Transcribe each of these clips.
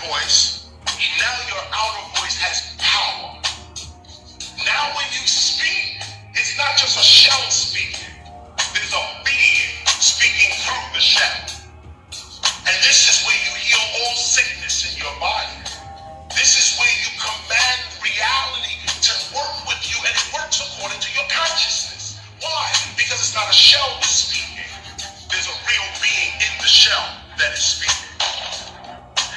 voice, now your outer voice has power. Now when you speak, it's not just a shell speaking. There's a being speaking through the shell. And this is where you heal all sickness in your body. This is where you command reality to work with you, and it works according to your consciousness. Why? Because it's not a shell that's speaking. There's a real being in the shell that is speaking.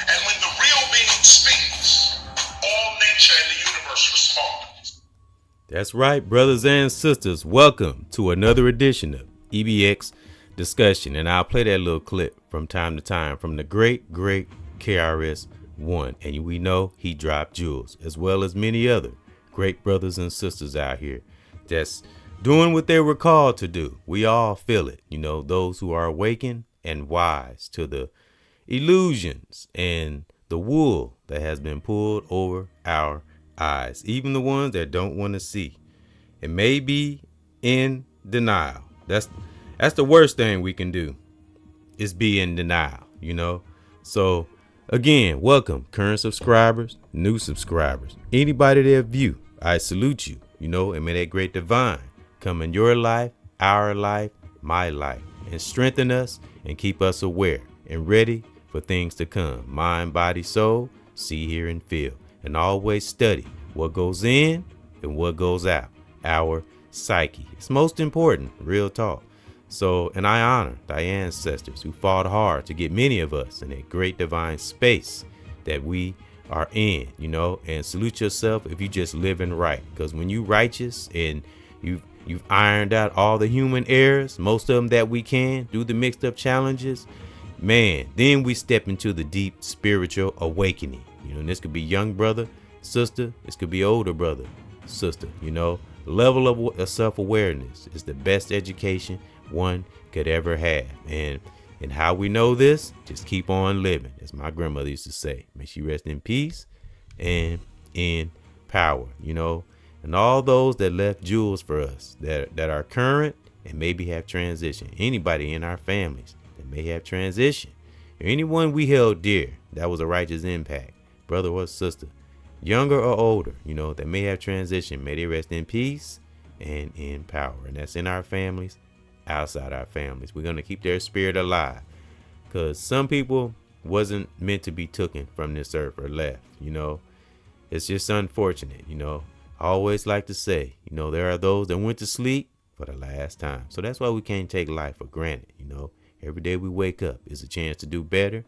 And when the real being speaks, all nature and the universe responds. That's right, brothers and sisters. Welcome to another edition of EBX Discussion. And I'll play that little clip from time to time from the great KRS-One. And we know he dropped jewels, as well as many other great brothers and sisters out here that's doing what they were called to do. We all feel it, those who are awakened and wise to the illusions and the wool that has been pulled over our eyes, even the ones that don't want to see. It may be in denial. That's the worst thing we can do, is be in denial, So again, welcome current subscribers, new subscribers, anybody that view, I salute you, and may that great divine come in your life, our life, my life, and strengthen us and keep us aware and ready for things to come. Mind, body, soul, see, hear, and feel. And always study what goes in and what goes out. Our psyche. It's most important, real talk. So, and I honor thy ancestors who fought hard to get many of us in a great divine space that we are in, and salute yourself if you just living right. Because when you righteous and you've ironed out all the human errors, most of them that we can, through the mixed up challenges, man, then we step into the deep spiritual awakening. And this could be young brother, sister. This could be older brother, sister. Level of self-awareness is the best education one could ever have. And how we know this, just keep on living. As my grandmother used to say, may she rest in peace and in power, and all those that left jewels for us that are current and maybe have transition. Anybody in our families that may have transition, or anyone we held dear that was a righteous impact, brother or sister, younger or older, that may have transition, may they rest in peace and in power. And that's in our families, outside our families. We're going to keep their spirit alive, because some people wasn't meant to be taken from this earth or left. It's just unfortunate. I always like to say, there are those that went to sleep for the last time. So that's why we can't take life for granted. Every day we wake up is a chance to do better,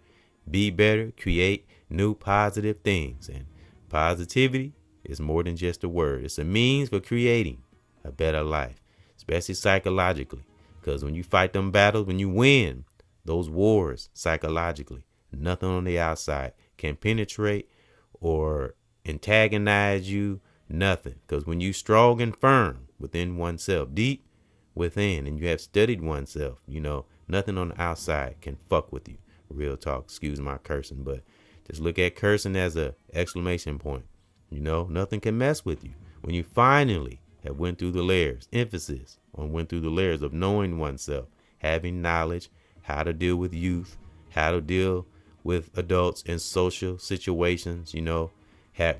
be better, create new positive things. And positivity is more than just a word. It's a means for creating a better life, especially psychologically. Because when you fight them battles, when you win those wars psychologically, nothing on the outside can penetrate or antagonize you. Nothing. Because when you strong and firm within oneself, deep within, and you have studied oneself, nothing on the outside can fuck with you. Real talk. Excuse my cursing, but just look at cursing as a exclamation point. Nothing can mess with you. When you finally have went through the layers, emphasis on went through the layers of knowing oneself, having knowledge, how to deal with youth, how to deal with adults in social situations,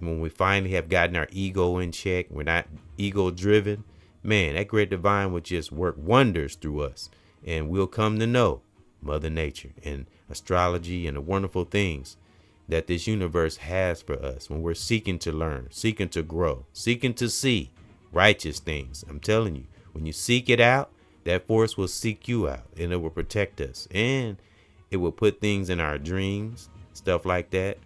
when we finally have gotten our ego in check, we're not ego driven, man, that great divine will just work wonders through us. And we'll come to know Mother Nature and astrology and the wonderful things that this universe has for us when we're seeking to learn, seeking to grow, seeking to see righteous things. I'm telling you, when you seek it out, that force will seek you out, and it will protect us. And it will put things in our dreams, stuff like that,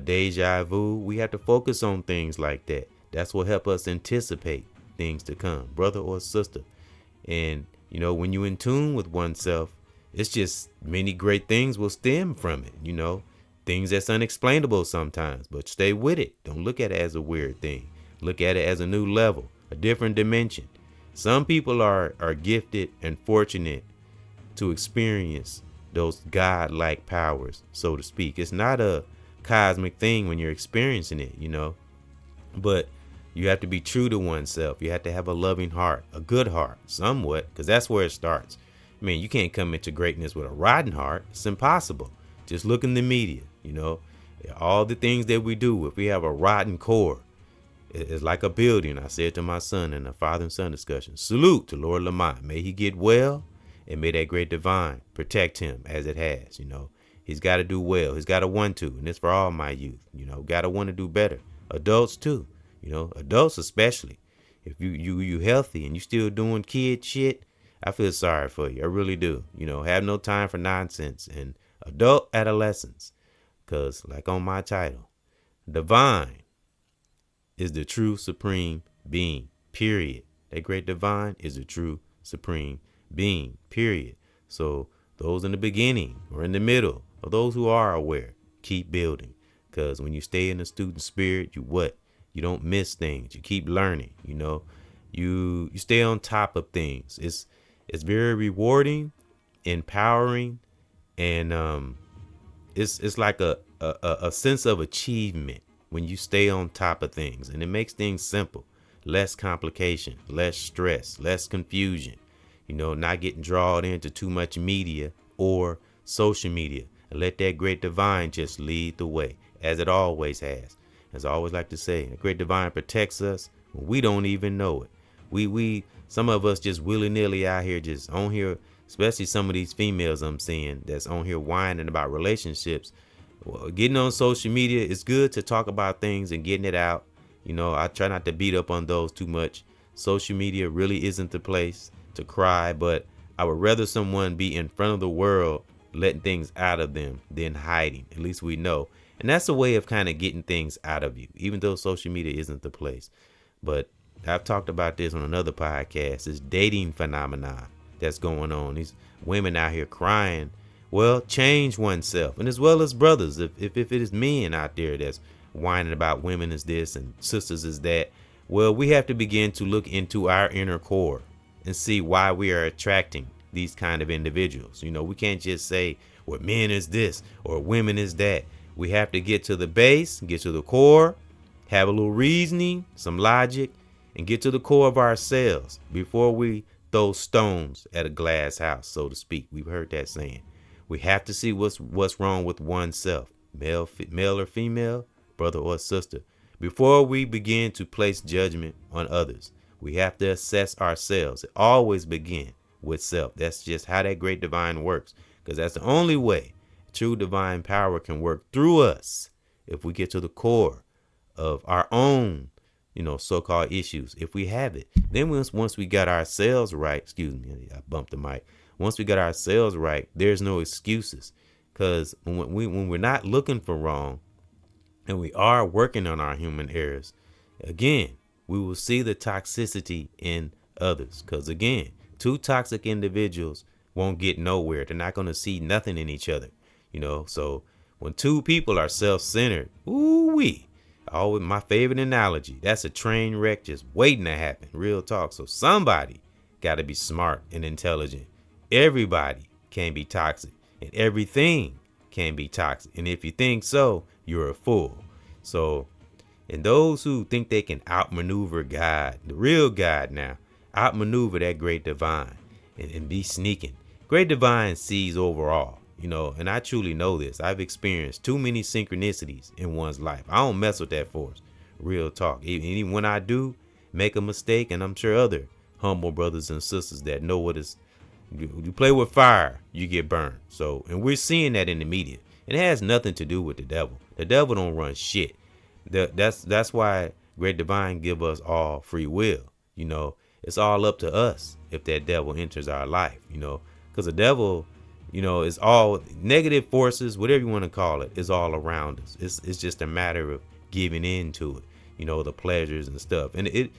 deja vu. We have to focus on things like that. That's what help us anticipate things to come, brother or sister. And when you in tune with oneself, it's just many great things will stem from it. Things that's unexplainable sometimes, but stay with it. Don't look at it as a weird thing. Look at it as a new level, a different dimension. Some people are gifted and fortunate to experience those God-like powers, so to speak. It's not a cosmic thing when you're experiencing it, but you have to be true to oneself. You have to have a loving heart, a good heart, somewhat, because that's where it starts. I mean, you can't come into greatness with a rotten heart. It's impossible. Just look in the media, all the things that we do. If we have a rotten core, it's like a building. I said to my son in a father and son discussion, salute to Lord Lamont. May he get well, and may that great divine protect him as it has. He's got to do well. He's got to want to. And it's for all my youth, got to want to do better. Adults too, adults especially. If you healthy and you still doing kid shit, I feel sorry for you. I really do. Have no time for nonsense and adult adolescence. Because like on my title, divine is the true supreme being, period. That great divine is the true supreme being, period. So those in the beginning or in the middle, or those who are aware, keep building. Because when you stay in the student spirit, you don't miss things. You keep learning, you stay on top of things. It's very rewarding, empowering, and it's like a sense of achievement when you stay on top of things, and it makes things simple, less complication, less stress, less confusion, not getting drawn into too much media or social media, and let that great divine just lead the way, as it always has. As I always like to say, the great divine protects us when we don't even know it. We some of us just willy-nilly out here, just on here, especially some of these females I'm seeing that's on here whining about relationships. Well, getting on social media, it's good to talk about things and getting it out. I try not to beat up on those too much. Social media really isn't the place to cry, but I would rather someone be in front of the world letting things out of them than hiding. At least we know. And that's a way of kind of getting things out of you, even though social media isn't the place. But I've talked about this on another podcast, this dating phenomenon that's going on. These women out here crying. Well, change oneself. And as well as brothers, if it is men out there that's whining about women is this and sisters is that, well, we have to begin to look into our inner core and see why we are attracting these kind of individuals. We can't just say, well, men is this or women is that. We have to get to the base, get to the core, have a little reasoning, some logic, and get to the core of ourselves before we throw stones at a glass house, so to speak. We've heard that saying. We have to see what's wrong with oneself, male or female, brother or sister, before we begin to place judgment on others. We have to assess ourselves. It always begins with self. That's just how that great divine works, because that's the only way true divine power can work through us. If we get to the core of our own, so-called issues, if we have it, then once we got ourselves right, excuse me, I bumped the mic. Once we got ourselves right, there's no excuses, because when we're not looking for wrong and we are working on our human errors, again, we will see the toxicity in others. Because again, two toxic individuals won't get nowhere. They're not going to see nothing in each other. So when two people are self-centered, ooh-wee, always my favorite analogy, that's a train wreck just waiting to happen. Real talk. So somebody got to be smart and intelligent. Everybody can be toxic, and everything can be toxic. And if you think so, you're a fool. So, and those who think they can outmaneuver God, the real God now, outmaneuver that great divine and be sneaking. Great divine sees overall. And I truly know this. I've experienced too many synchronicities in one's life. I don't mess with that force. Real talk. Even when I do make a mistake, and I'm sure other humble brothers and sisters that know what is, you play with fire, you get burned. So, and we're seeing that in the media. It has nothing to do with the devil. The devil don't run shit. That's why great divine give us all free will. It's all up to us if that devil enters our life. Because the devil, it's all negative forces, whatever you want to call it, is all around us. It's just a matter of giving in to it, the pleasures and stuff. And it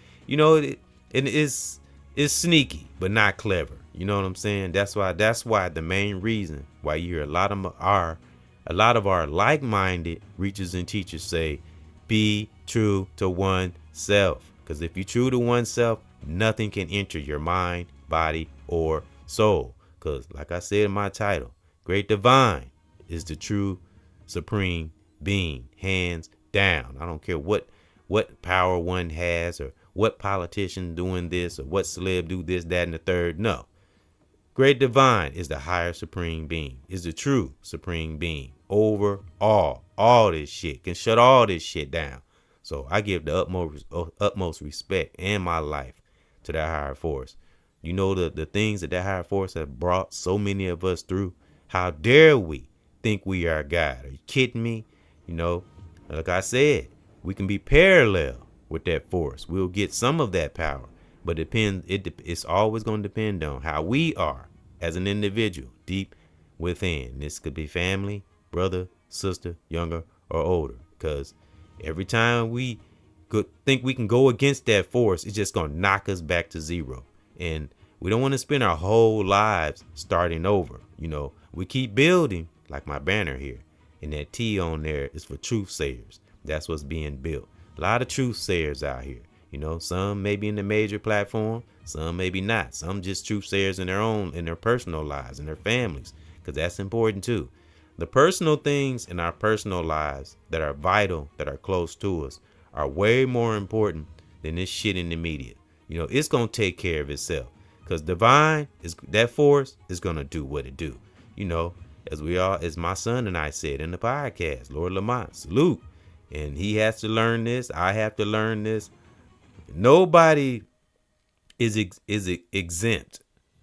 is sneaky, but not clever. You know what I'm saying? That's why the main reason why you hear a lot of our like-minded reachers and teachers say, be true to oneself. Because if you're true to oneself, nothing can enter your mind, body, or soul. Because like I said in my title, great divine is the true supreme being, hands down. I don't care what power one has, or what politician doing this, or what celeb do this, that, and the third. No. Great divine is the higher supreme being, is the true supreme being over all this shit, can shut all this shit down. So I give the utmost respect in my life to that higher force. You know, the things that higher force have brought so many of us through. How dare we think we are God? Are you kidding me? You know, like I said, we can be parallel with that force. We'll get some of that power, but it's always going to depend on how we are as an individual deep within. This could be family, brother, sister, younger or older, because every time we think we can go against that force, it's just going to knock us back to zero. And we don't want to spend our whole lives starting over. You know, we keep building, like my banner here, and that T on there is for truth sayers. That's what's being built. A lot of truth sayers out here. You know, some maybe in the major platform, some maybe not. Some just truth sayers in their personal lives, in their families, because that's important too. The personal things in our personal lives that are vital, that are close to us, are way more important than this shit in the media. You know, it's going to take care of itself, because divine is that force is going to do what it do. You know, as my son and I said in the podcast, Lord Lamont, salute. And he has to learn this. I have to learn this. Nobody is exempt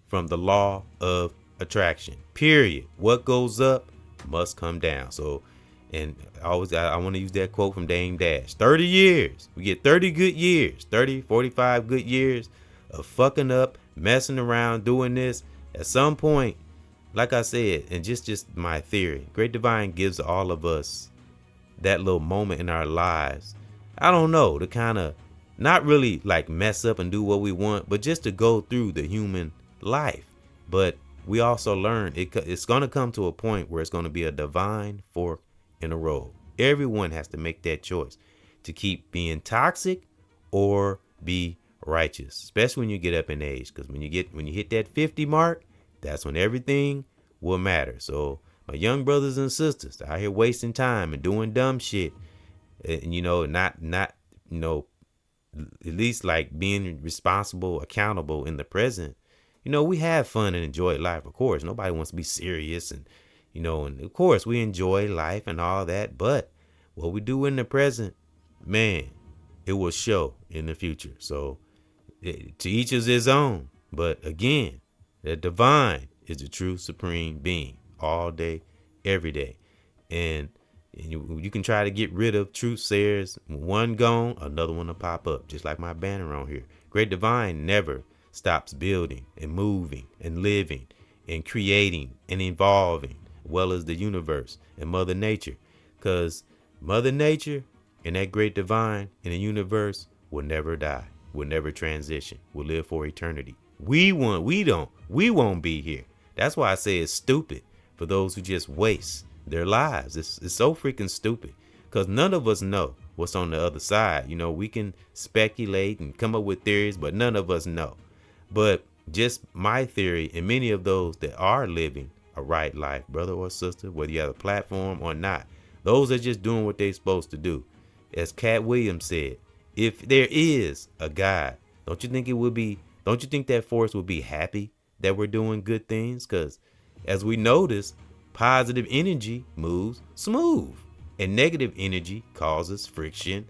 from the law of attraction, period. What goes up must come down. So, and I want to use that quote from Dame Dash. 30 years. We get 30 good years, 30, 45 good years of fucking up, messing around, doing this. At some point, like I said, and just my theory, Great Divine gives all of us that little moment in our lives. I don't know, to kind of not really like mess up and do what we want, but just to go through the human life. But we also learn it's going to come to a point where it's going to be a divine fork in the road. Everyone has to make that choice to keep being toxic or be righteous, especially when you get up in age, because when you hit that 50 mark, that's when everything will matter. So my young brothers and sisters out here wasting time and doing dumb shit, and you know, not you know, at least like being responsible, accountable in the present. You know, we have fun and enjoy life, of course. Nobody wants to be serious, and you know, and of course we enjoy life and all that, but what we do in the present, man, it will show in the future. So to each is his own. But again, the divine is the true supreme being all day, every day. And you can try to get rid of truth sayers. One gone, another one will pop up, just like my banner on here. Great Divine never stops building and moving and living and creating and evolving, well as the universe and Mother Nature. Because Mother Nature and that Great Divine and the universe will never die, will never transition, will live for eternity. We won't be here. That's why I say it's stupid for those who just waste their lives. It's so freaking stupid, because none of us know what's on the other side. You know, we can speculate and come up with theories, but none of us know. But just my theory, and many of those that are living a right life, brother or sister, whether you have a platform or not, those are just doing what they're supposed to do. As Cat Williams said, if there is a God, don't you think that force would be happy that we're doing good things? Because as we notice, positive energy moves smooth, and negative energy causes friction,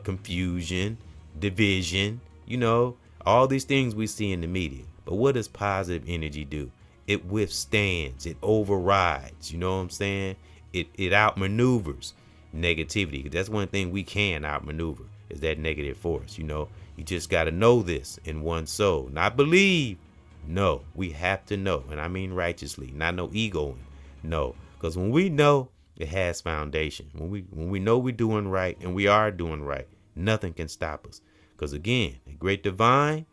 confusion, division, you know, all these things we see in the media. But what does positive energy do? It withstands, it overrides, you know what I'm saying? It outmaneuvers negativity. That's one thing we can outmaneuver, is that negative force. You know, you just got to know this in one's soul, not believe. No, we have to know, and I mean righteously, not no egoing. No, because when we know, it has foundation. When we know we're doing right, and we are doing right, nothing can stop us. Because again, the Great Divine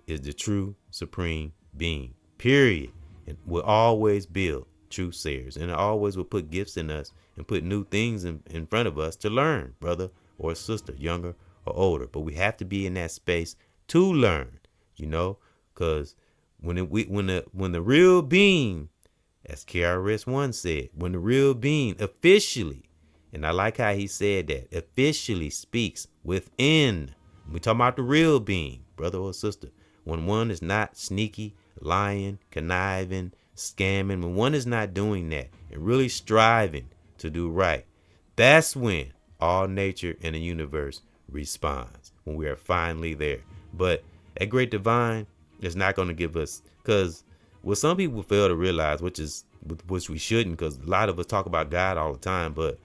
is the true supreme being, period. And will always build truth sayers, and always will put gifts in us and put new things in front of us to learn, brother or sister, younger or older. But we have to be in that space to learn, you know, because when the real being, as KRS-One said, when the real being officially, and I like how he said that, officially speaks within. We talking about the real being, brother or sister. When one is not sneaky, lying, conniving, scamming, when one is not doing that and really striving to do right, that's when all nature and the universe responds, when we are finally there. But that great divine is not going to give us, because what some people fail to realize, which we shouldn't, because a lot of us talk about God all the time, but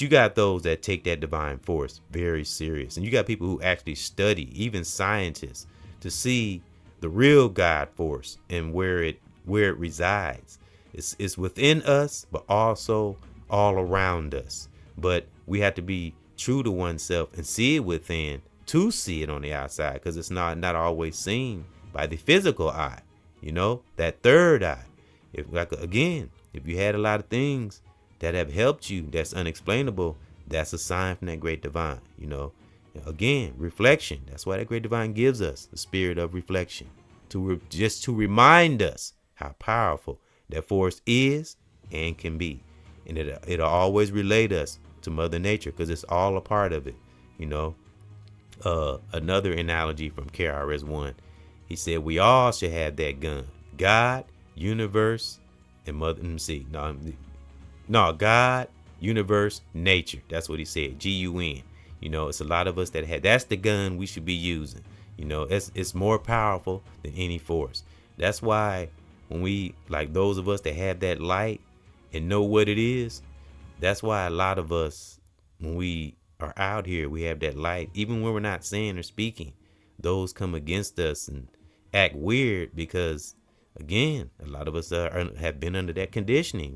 you got those that take that divine force very serious. And you got people who actually study, even scientists, to see the real God force and where it resides. It's within us, but also all around us. But we have to be true to oneself and see it within to see it on the outside, because it's not always seen by the physical eye. That third eye. If you had a lot of things that have helped you that's unexplainable, that's a sign from that great divine. Again, reflection. That's why that great divine gives us the spirit of reflection, just to remind us how powerful that force is and can be. And it'll always relate us to Mother Nature, because it's all a part of it. Another analogy from KRS-One, he said we all should have that gun: God, universe, and Mother. God, universe, nature. That's what he said. GUN. It's a lot of us that have. That's the gun we should be using. It's more powerful than any force. That's why when we, like those of us that have that light and know what it is, that's why a lot of us, when we are out here, we have that light, even when we're not saying or speaking, those come against us and act weird, because again, a lot of us have been under that conditioning.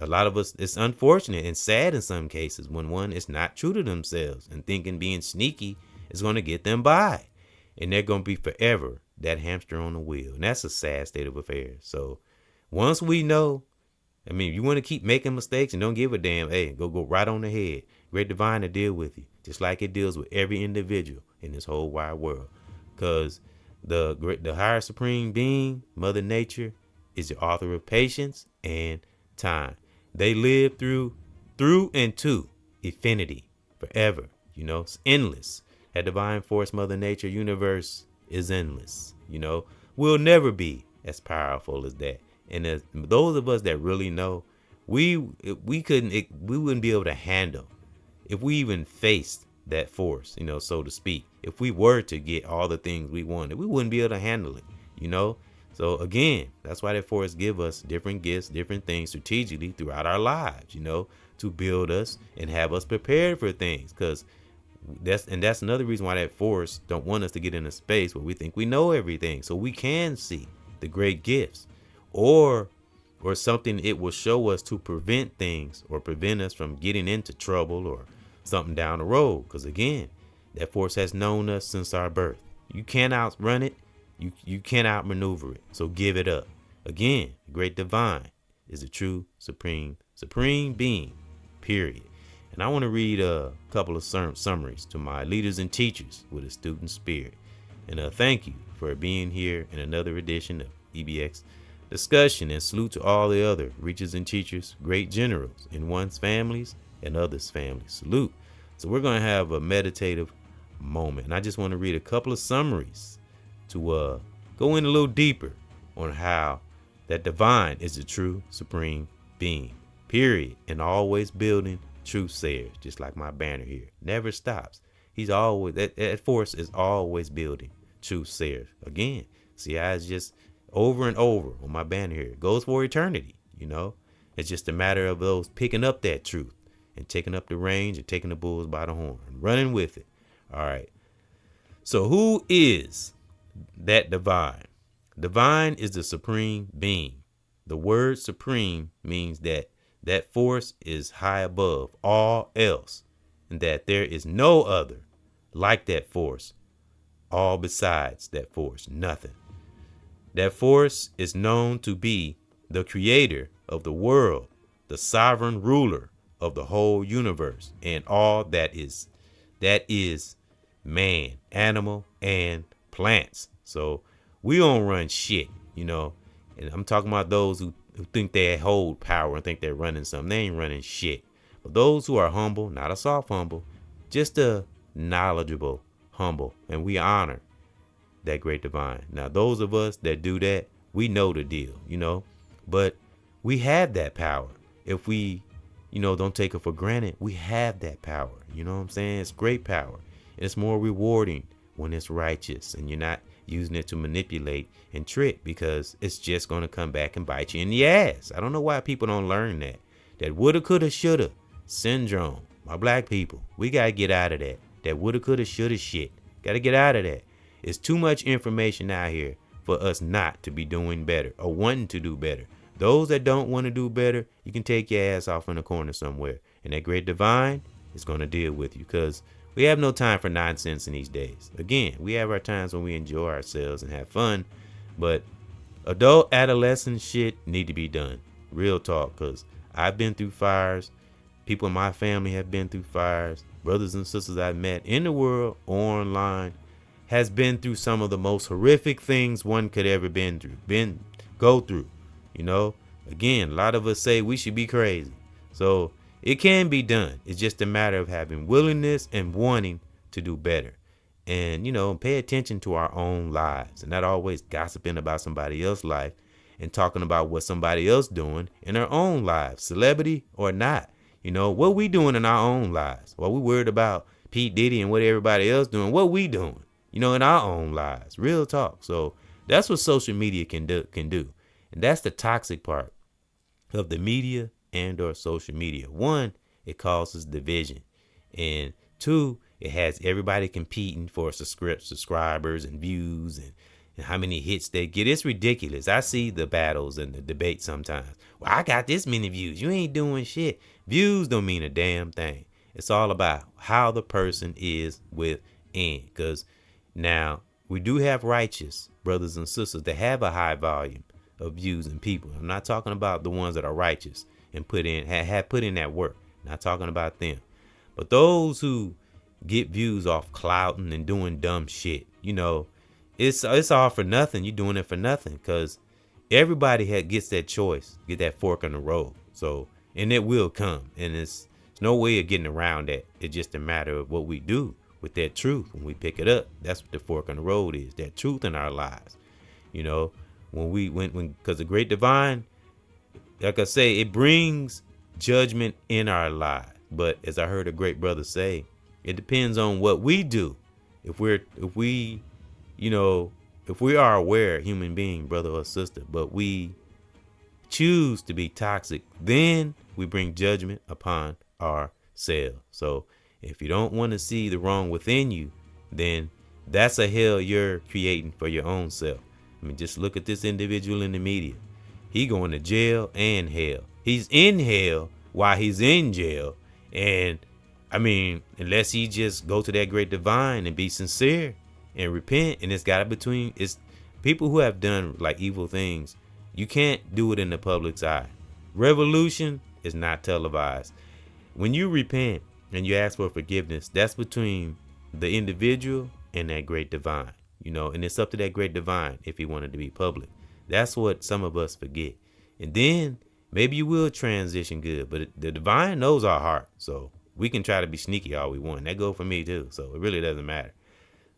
A lot of us, it's unfortunate and sad in some cases when one is not true to themselves and thinking being sneaky is going to get them by, and they're going to be forever that hamster on the wheel. And that's a sad state of affairs. So once we know, you want to keep making mistakes and don't give a damn, hey, go right on ahead. Great divine to deal with you, just like it deals with every individual in this whole wide world. Because the higher supreme being, Mother Nature, is the author of patience and time. They live through and to infinity, forever. It's endless. That divine force, Mother Nature, universe is endless. We'll never be as powerful as that. And as those of us that really know, we wouldn't be able to handle, if we even faced that force, so to speak. If we were to get all the things we wanted, we wouldn't be able to handle it. So again, that's why that force give us different gifts, different things strategically throughout our lives, to build us and have us prepared for things. Because that's another reason why that force don't want us to get in a space where we think we know everything, so we can see the great gifts or something it will show us to prevent things or prevent us from getting into trouble or something down the road. Because again, that force has known us since our birth. You can't outrun it. You can't outmaneuver it. So give it up. Again, great divine is a true supreme being, period. And I want to read a couple of summaries to my leaders and teachers with a student spirit. And thank you for being here in another edition of EBX Discussion, and salute to all the other reachers and teachers, great generals in one's families and others' families. Salute. So we're going to have a meditative moment. And I just want to read a couple of summaries to go in a little deeper on how that divine is the true supreme being, period. And always building truth sayers, just like my banner here. Never stops. He's always, that force is always building truth sayers. Again, see how it's just over and over on my banner here. It goes for eternity, It's just a matter of those picking up that truth and taking up the reins and taking the bulls by the horn and running with it. All right. So who is that divine? Divine is the supreme being. The word supreme means that force is high above all else, and that there is no other like that force, all besides that force, nothing. That force is known to be the creator of the world, the sovereign ruler of the whole universe and all that is man, animal, and plants. So we don't run shit, and I'm talking about those who think they hold power and think they're running something. They ain't running shit. But those who are humble, not a soft humble, just a knowledgeable humble, and we honor that great divine. Now, those of us that do that, we know the deal, but we have that power. If we, don't take it for granted, we have that power. You know what I'm saying? It's great power. It's more rewarding when it's righteous and you're not using it to manipulate and trick, because it's just going to come back and bite you in the ass. I don't know why people don't learn that. That woulda, coulda, shoulda syndrome. My black people, we got to get out of that. That woulda, coulda, shoulda shit. Got to get out of that. It's too much information out here for us not to be doing better or wanting to do better. Those that don't want to do better, you can take your ass off in a corner somewhere. And that great divine is going to deal with you, because we have no time for nonsense in these days. Again, we have our times when we enjoy ourselves and have fun, but adult adolescent shit need to be done. Real talk, because I've been through fires. People in my family have been through fires. Brothers and sisters I've met in the world or online has been through some of the most horrific things one could ever go through. Again, a lot of us say we should be crazy. So it can be done. It's just a matter of having willingness and wanting to do better. And, pay attention to our own lives and not always gossiping about somebody else's life and talking about what somebody else doing in our own lives, celebrity or not. What we doing in our own lives? While we worried about Pete Diddy and what everybody else doing, what we doing, in our own lives. Real talk. So that's what social media can do. And that's the toxic part of the media and or social media. One, it causes division. And two, it has everybody competing for subscribers and views and how many hits they get. It's ridiculous. I see the battles and the debate sometimes. Well, I got this many views. You ain't doing shit. Views don't mean a damn thing. It's all about how the person is within. Because now we do have righteous brothers and sisters that have a high volume of views and people. I'm not talking about the ones that are righteous and have put in that work. Not talking about them. But those who get views off clouting and doing dumb shit, it's all for nothing. You're doing it for nothing, because everybody gets that choice, get that fork in the road. So, and it will come, and it's no way of getting around that. It's just a matter of what we do with that truth when we pick it up. That's what the fork in the road is, that truth in our lives. Because the great divine, like I say, it brings judgment in our lives. But as I heard a great brother say, it depends on what we do. If we are aware human being, brother or sister, but we choose to be toxic, then we bring judgment upon ourselves. So if you don't want to see the wrong within you, then that's a hell you're creating for your own self. I mean, just look at this individual in the media. He going to jail and hell. He's in hell while he's in jail. And I mean, unless he just go to that great divine and be sincere and repent, and it's people who have done like evil things. You can't do it in the public's eye. Revolution is not televised. When you repent and you ask for forgiveness, that's between the individual and that great divine, and it's up to that great divine if he wanted to be public. That's what some of us forget. And then maybe you will transition good, but the divine knows our heart. So we can try to be sneaky all we want. That go for me too. So it really doesn't matter.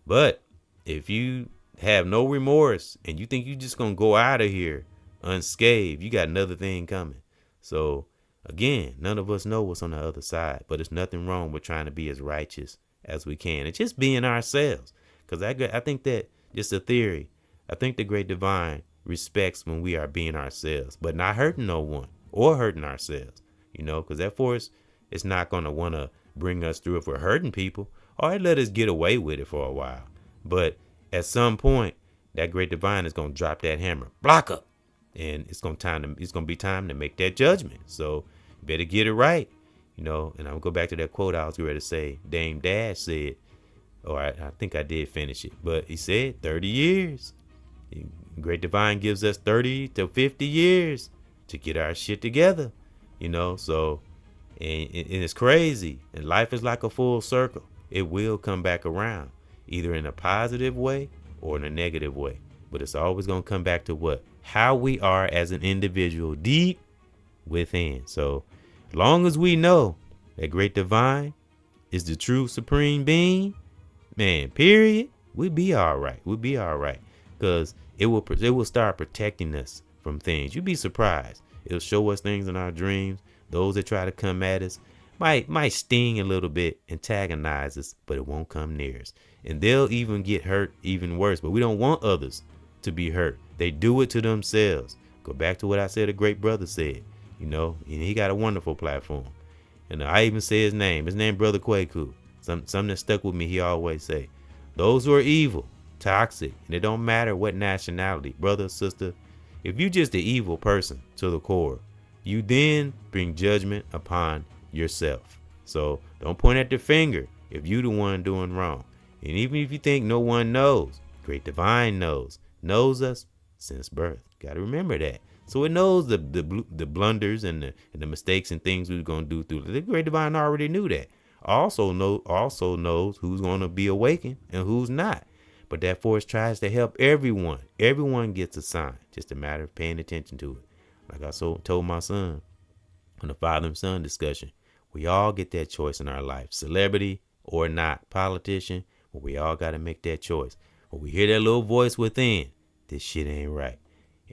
But if you have no remorse and you think you're just going to go out of here unscathed, you got another thing coming. So again, none of us know what's on the other side, but there's nothing wrong with trying to be as righteous as we can and just being ourselves. Because I think that just a theory. I think the great divine respects when we are being ourselves, but not hurting no one or hurting ourselves, because that force is not going to want to bring us through if we're hurting people, or let us get away with it for a while. But at some point, that great divine is going to drop that hammer, block up, and it's going to be time to make that judgment. So you better get it right, And I'll go back to that quote I was ready to say. Dame Dash said, or I think I did finish it, but he said 30 years. Great divine gives us 30 to 50 years to get our shit together, So, and it's crazy. And life is like a full circle. It will come back around, either in a positive way or in a negative way. But it's always going to come back to what? How we are as an individual deep within. So, as long as we know that great divine is the true supreme being, man, period, We'll be all right. We'll be all right. Because it will start protecting us from things. You'd be surprised. It'll show us things in our dreams. Those that try to come at us might sting a little bit, antagonize us, but it won't come near us. And they'll even get hurt even worse. But we don't want others to be hurt. They do it to themselves. Go back to what I said a great brother said. You know, and he got a wonderful platform. And I even say his name. His name Brother Kwaku. Something that stuck with me, he always say, those who are evil, toxic, and it don't matter what nationality, brother or sister, if you just an evil person to the core, you then bring judgment upon yourself. So don't point at the finger if you the one doing wrong. And even if you think no one knows, Great Divine knows us since birth. Got to remember that. So it knows the blunders and the mistakes and things we're going to do through. The Great Divine already knew that. Also knows who's going to be awakened and who's not. But that force tries to help everyone. Everyone gets a sign. Just a matter of paying attention to it. Like I told my son on the father and son discussion, we all get that choice in our life. Celebrity or not, politician, but we all got to make that choice. When we hear that little voice within, this shit ain't right.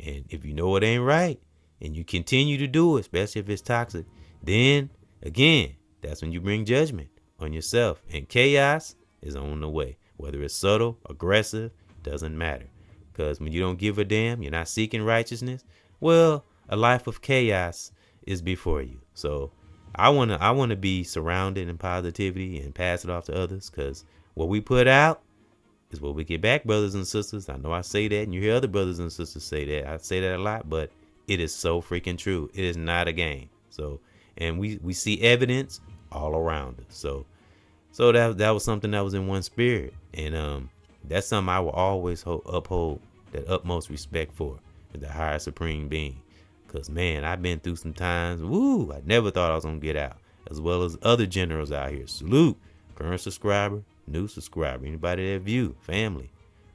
And if you know it ain't right and you continue to do it, especially if it's toxic, then again, that's when you bring judgment on yourself. And chaos is on the way. Whether it's subtle, aggressive, doesn't matter. Because when you don't give a damn, you're not seeking righteousness, well, a life of chaos is before you. So I wanna be surrounded in positivity and pass it off to others, because what we put out is what we get back, brothers and sisters. I know I say that, and you hear other brothers and sisters say that. I say that a lot, but it is so freaking true. It is not a game. So, and we see evidence all around us. So that was something that was in one spirit, and that's something I will always uphold that utmost respect for, the higher supreme being. Because man, I've been through some times. Woo! I never thought I was gonna get out, as well as other generals out here. Salute, current subscriber, new subscriber, anybody that view, family,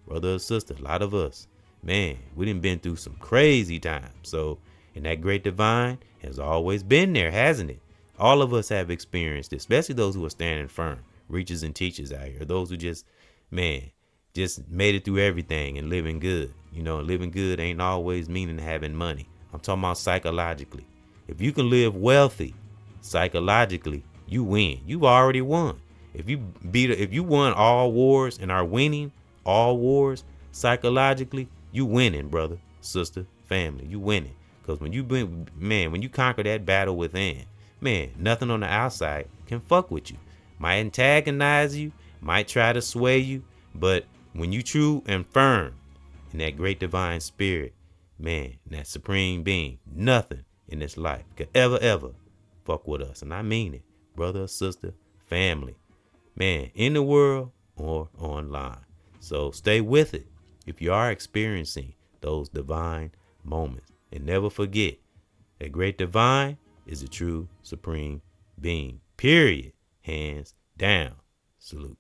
brother or sister, a lot of us. Man, we done been through some crazy times. So, and that Great Divine has always been there, hasn't it? All of us have experienced it, especially those who are standing firm, reachers and teachers out here. Those who just made it through everything and living good. You know, living good ain't always meaning having money. I'm talking about psychologically. If you can live wealthy psychologically, you win. You've already won. If you won all wars and are winning all wars psychologically, you winning, brother, sister, family. You winning. Because when you conquer that battle within, man, nothing on the outside can fuck with you. Might antagonize you, might try to sway you, but when you true and firm in that Great Divine Spirit, man, that supreme being, nothing in this life could ever fuck with us. And I mean it, brother, sister, family, man, in the world or online. So stay with it if you are experiencing those divine moments. And never forget that Great Divine is a true supreme being. Period. Hands down. Salute.